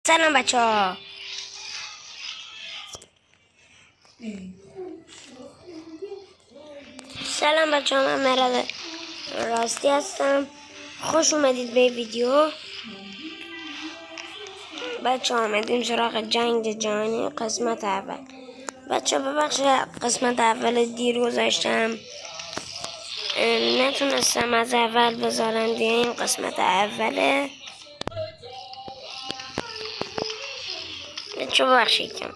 سلام بچه ها. سلام بچه ها، من مراد راستی هستم. خوش اومدید به ویدیو. بچه ها آمدیم سراغ جنگ جهانی قسمت اول. بچه ها ببخشید قسمت اول دیر گذاشتم، نتونستم از اول بذارم دیگه. این قسمت اوله. بچه ها ببخشید کم.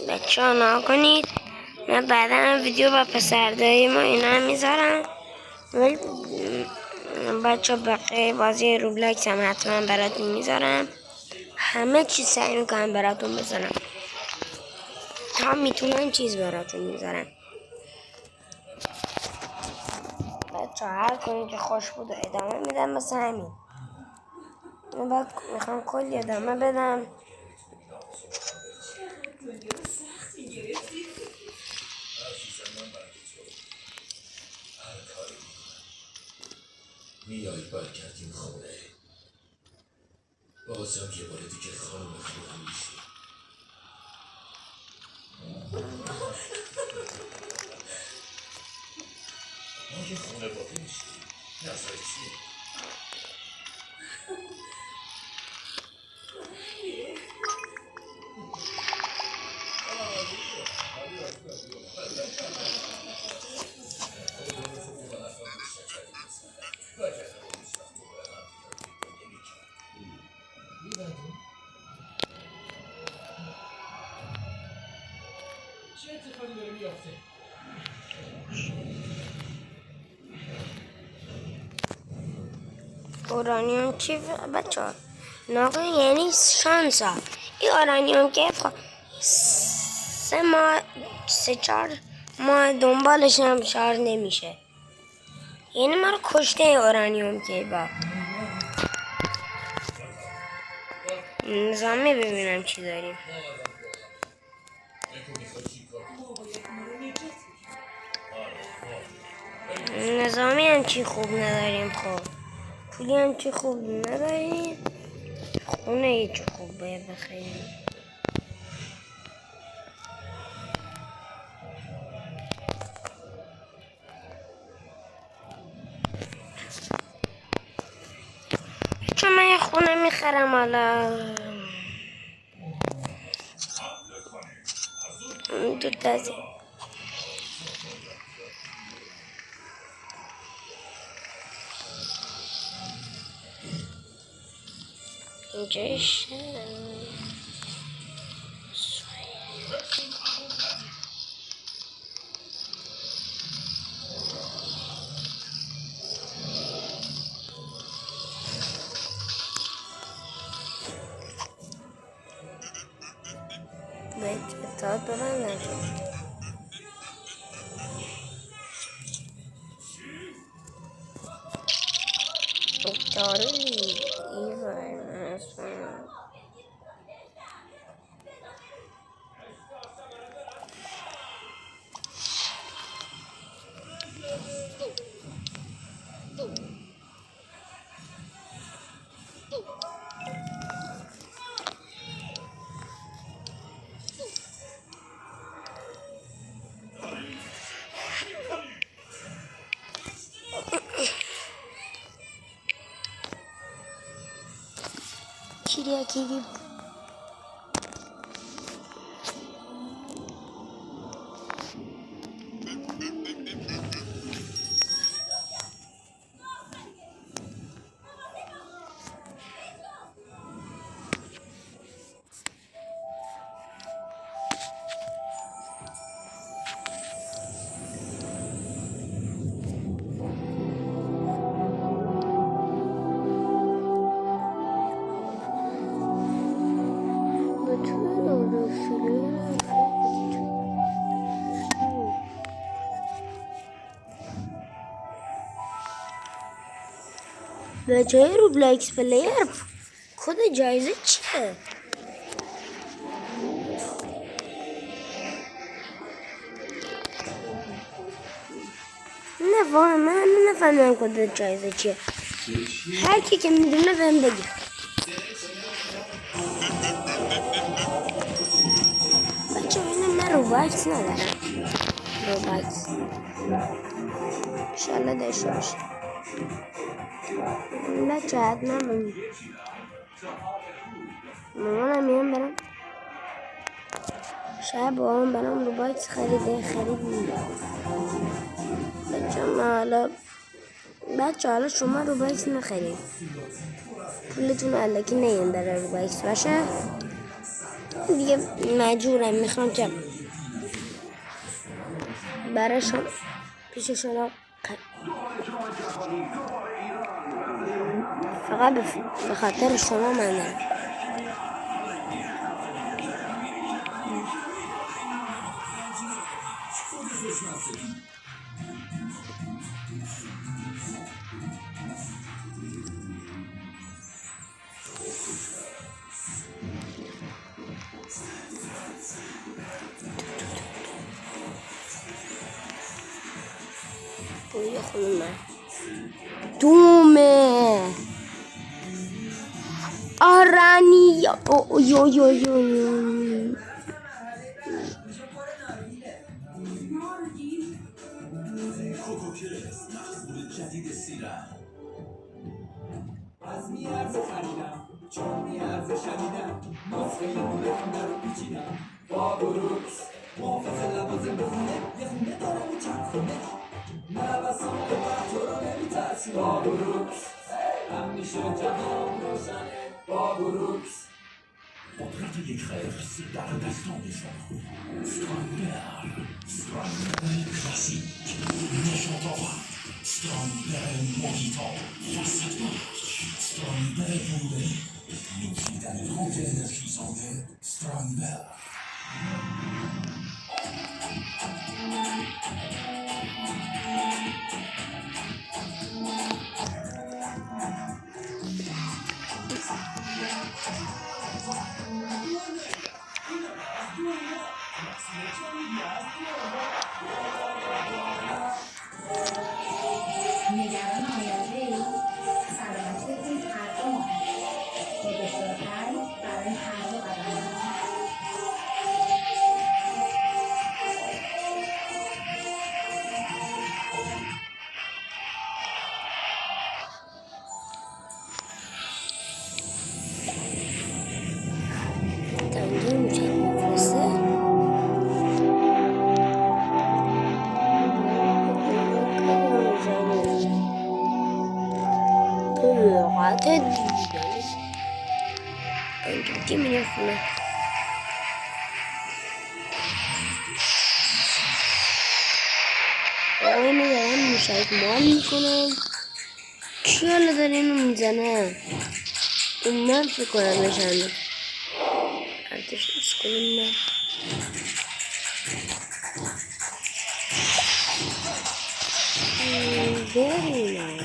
بچه ها نکنید، من بعدا ویدیو با پسردایی ما اینا هم میذارم. ولی بچه بقیه بازی روبلاکس هم حتما براتون میذارم. همه چیز سعی میکنم براتون بذارم تا میتونم چیز براتون میذارم. بچه هر کنی که خوش بود و ادامه میدم مثل همین. من باید میخوام کلی ادامه بدم. میای برکردیم خونه بازم یه بار دیگه خانم خونم میشی. ما یه خونه باقی میشی. نظر چیه؟ چه اتفاقی داره میافته؟ اورانیوم چی بچه ها؟ ناقه یعنی شانس ها. این اورانیوم که 3-4 ماه دنبالش هم شارژ نمیشه. یعنی ما رو کشته اورانیوم که با نظامی. ببینم چی داریم. نظامی هم چی خوب نداریم. خب پولی هم چی خوب نداریم. خونه هیچ خوب باید بخریم. چون من یه خونه میخرم حالا دو تازه اینجاش باید اطلاعات ببندم. داره ایوان اصلا کیری به جای روبلاکس پلیر کد جایزه چیه؟ نه واقعا من نفهمیدم کد جایزه چیه. هر کی که میدونه بهم بگه. بچه ببینم من روباکس ندارم. روباکس انشالله داشته باشه. بچه حتما مامانم میام برم شاید بابام برام روباکس خرید بچه حالا شما روباکس نخرید، پولتون علکی نیم برای روباکس باشه دیگه. مجبورم میخوام که برای شما پیش شما فقط به خاطر شما من دارم. بوی خونه من دومه آرانی یو از میارزه خریدم چون میارزه شدیدم نسخه خونه رو پیچیدم با بروکس محافظ لوازم بخونه یه خونه دارم و چند خونه نوسان وقت تو رو نمیترسی با بروکس همیشه جهان روشنه با بروکس قدرت یک خرس در دستان شما. استرانبر کلاسیک نشاط آور، استرانبر موهیتا فسدبار، استرانبر بوده نوشیدن خوب انرژی سازه. استرانبر نگران آینده‌ای؟ سلامتی‌تون هر دو مهمه. با دکتر پری برای هر دو قدم بردارید. تنگی میشه مفرسته لغت دیگری انگلیسی میره خونه. آقای اینو دارن موشک مال میکنن. کی حالا داره اینو میزنه؟ این من فکر کنم بشنده ارتش اسکولیم من. بریم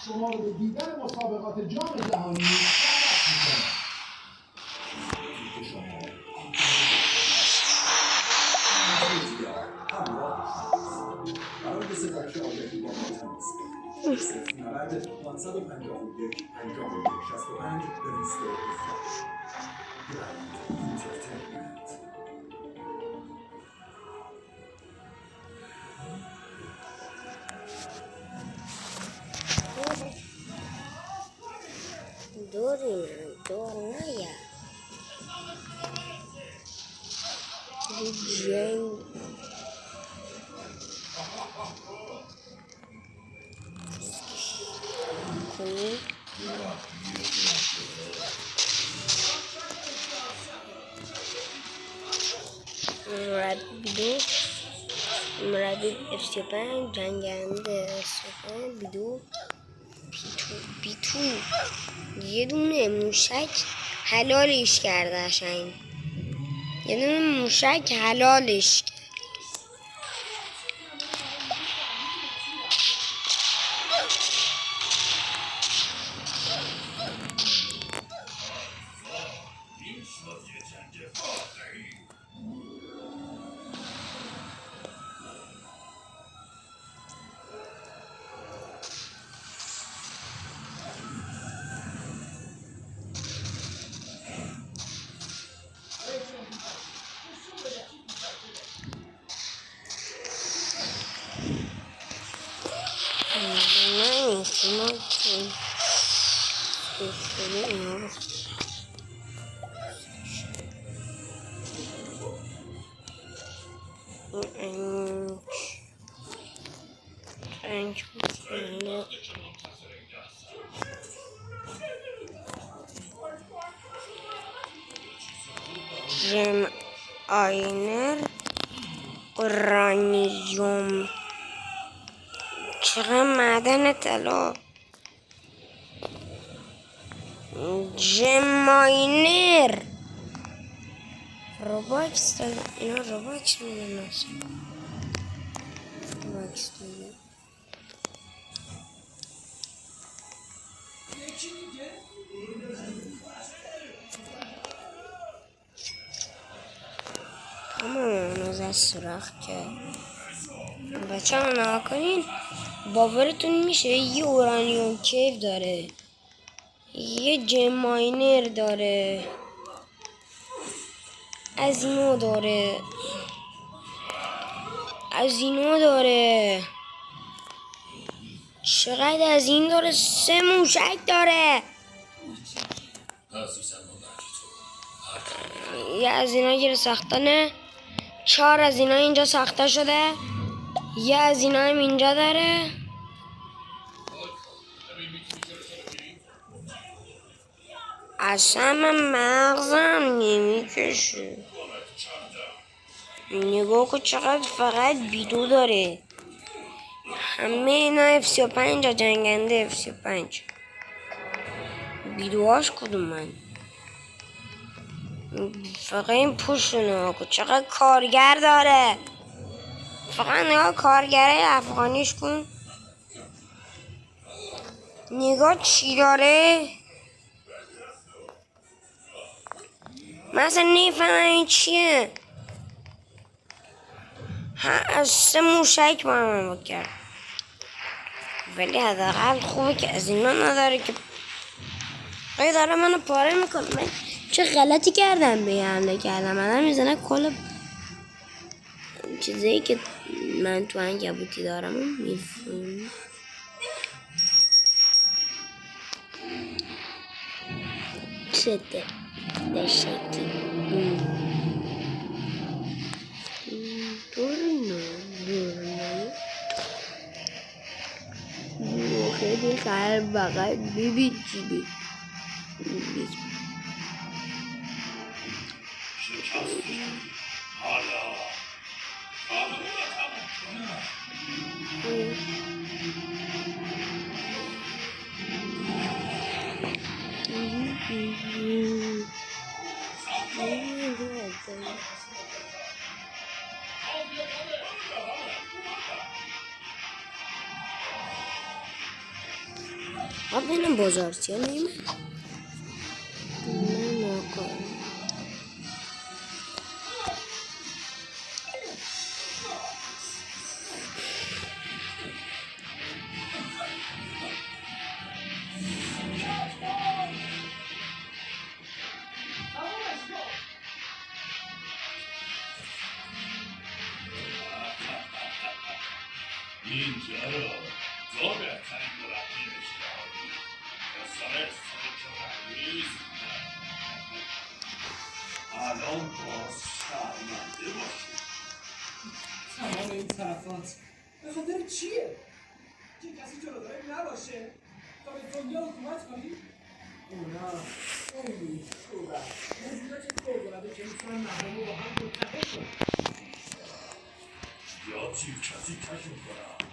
شما رو به دیدن مسابقات جام جهانی دعوت می‌کنم. برای سفارش آگهی با ما تماس بگیرید. 090 551 51 65 223 گراند انترتینمنت. دور نیا جنگ کنی. مربی F35 جنگنده F35 بیدو بیتو یه دونه موشک حلالش کرده قشنگ. یه دونه موشک حلالش کرد. این شاید دفاع ضعیف. جم آینر اورانیوم چقدر معدن طلا جماینر روباکس داده اینا روباکس میدن روباکس داده تمام از سراخ کرد بچه ها نها کنین باورتون میشه یه اورانیوم کیف داره یه جماینر داره از اینو داره چقدر از این داره 3 موشک داره یه از اینا گیر ساختنه 4 از اینا اینجا ساخته شده یه از اینا هم اینجا داره اصلا من مغزم نمیکشه نگاه کن چقدر فقط بیدو داره همه اینا F35 ها جنگنده F35 بیدوهاش کدوم من فقط این پشت نگاه کن چقدر کارگر داره فقط نگاه کارگره افغانیش کن نگاه چی داره مثلا نمیفهمم این چیه از 3 موشک با هم بکرد ولی حداقل خوبه که از اینا نداره که قید داره منو پاره میکنه من چه غلطی کردم به حمله کردم منم میزنه کل چیزایی که من تو عنکبوتی دارم میفهم شده دشتی خیلی خیلی بقید بیبی چی بی حالا آب بینم بازارچی ها نیمه نه ناکار اینجا رو تو بهترین مربی اشتهاری پسر سرکرمیز الان باز شرمنده باشی تمام این طرفات به خاطر چیه؟ که کسی جلوداری نباشه تا به دنیا حکومت کنی؟ اونا خیلی خوبه موجودات فوق‌العاده که میتونن مردم رو با هم متحد کنن یا کسی کشون کنم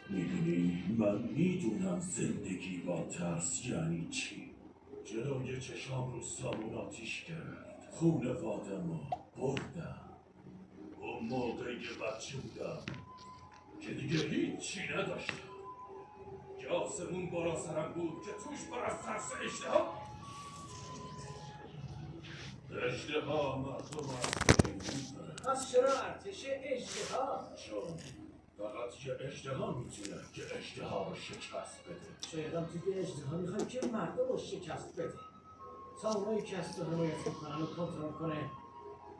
میدونی من میدونم زندگی با ترس یعنی چی جلوی چشام رو سامون آتیش گرفت خونواده‌مو بردم اون موقعی که بچه بودم که دیگه هیچی نداشتم که آسمون بالا سرم بود که توش پر از ترس اشتها اژدها مردم از بین میبره. پس چرا ارتش اژدها؟ چون فقط یه اژدها میتونه که اژدها رو شکست بده. شاید هم توی اژدها میخوایم که مردم رو شکست بده تا اونایی که از تو حمایت میکنن رو کنترل کنه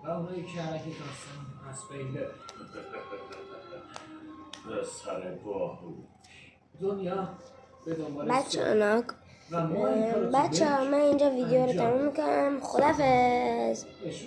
و اونایی که علیه داستان از بین بره. پسر باهوش. دنیا به دنبال بچه ها من اینجا ویدیو رو تموم میکنم. خدافظ.